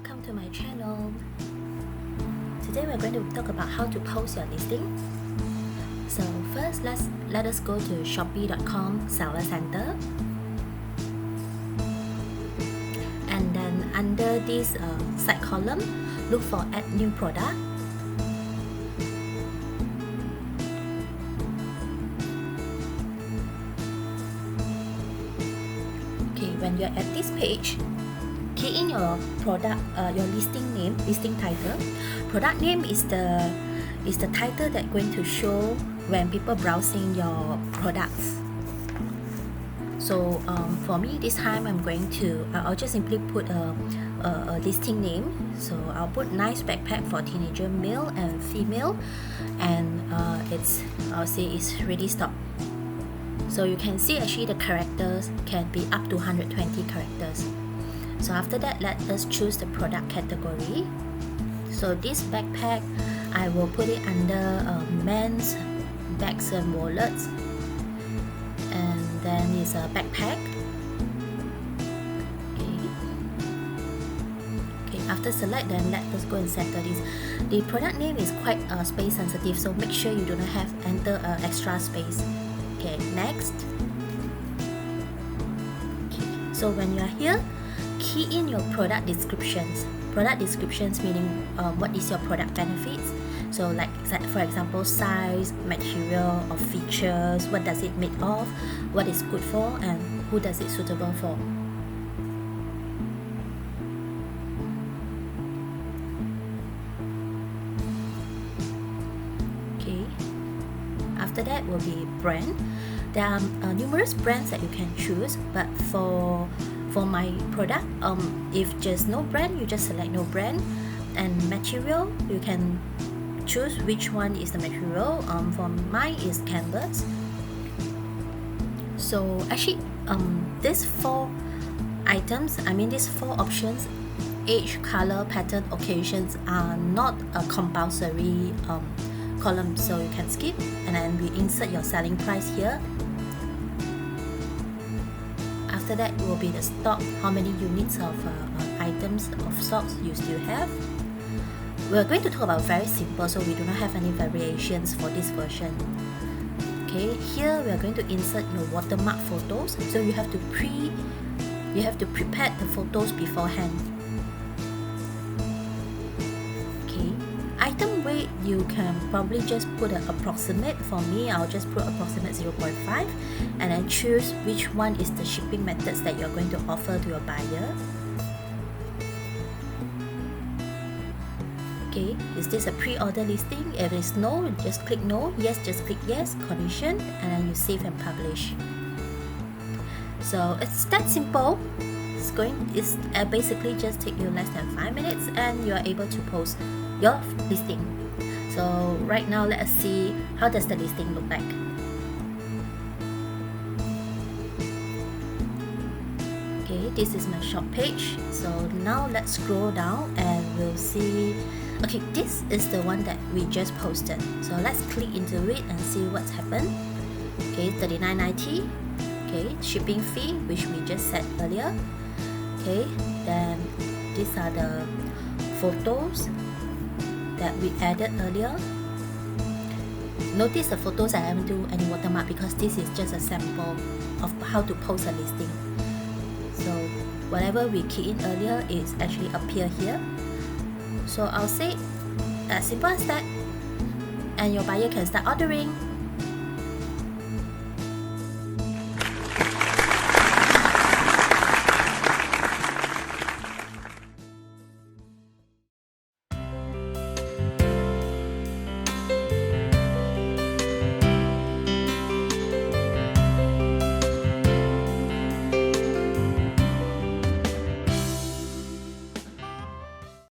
welcome to my channel. Today we're going to talk about how to post your listing. So first, let us go to shopee.com seller center, and then under this side column, look for add new product. Okay, when you're at this page, key in your product, your listing name, listing title. Product name is the title that's going to show when people browsing your products. So for me this time I'll just simply put a listing name. So I'll put nice backpack for teenager male and female, and I'll say it's ready stock. So you can see actually the characters can be up to 120 characters. So after that, let us choose the product category. So this backpack, I will put it under men's bags and wallets, and then it's a backpack. Okay, after select, then let us go and settle this. The product name is quite space sensitive, so make sure you do not have enter extra space. Okay, next. Okay, so when you are here, key in your product descriptions. Product descriptions meaning what is your product benefits. So like for example, size, material or features, what does it made of, what is good for, and who does it suitable for. Okay, after that will be brand. There are numerous brands that you can choose, but for my product, if just no brand, you just select no brand. And material, you can choose which one is the material. For mine is canvas. So actually these four options, age, color, pattern, occasions, are not a compulsory column, so you can skip. And then we insert your selling price here. After that will be the stock, how many units of items of stocks you still have. We're going to talk about very simple, so we do not have any variations for this version. Okay, here we are going to insert your watermark photos, so you have to prepare the photos beforehand. Okay, item weight, you can probably just put an approximate. For me, I'll just put approximate 0.5, and then choose which one is the shipping methods that you're going to offer to your buyer. Okay, is this a pre-order listing? If it's no, just click no. Yes, just click yes, condition, and then you save and publish. So it's that simple. It's basically just take you less than 5 minutes, and you are able to post your listing. So right now, let us see how does the listing look like. Okay, this is my shop page. So now let's scroll down and we'll see. Okay, this is the one that we just posted. So let's click into it and see what's happened. Okay, $39.90. Okay, shipping fee, which we just set earlier. Okay, then these are the photos that we added earlier. Notice the photos, I haven't do any watermark because this is just a sample of how to post a listing. So whatever we key in earlier is actually appear here. So I'll say as simple as that, and your buyer can start ordering.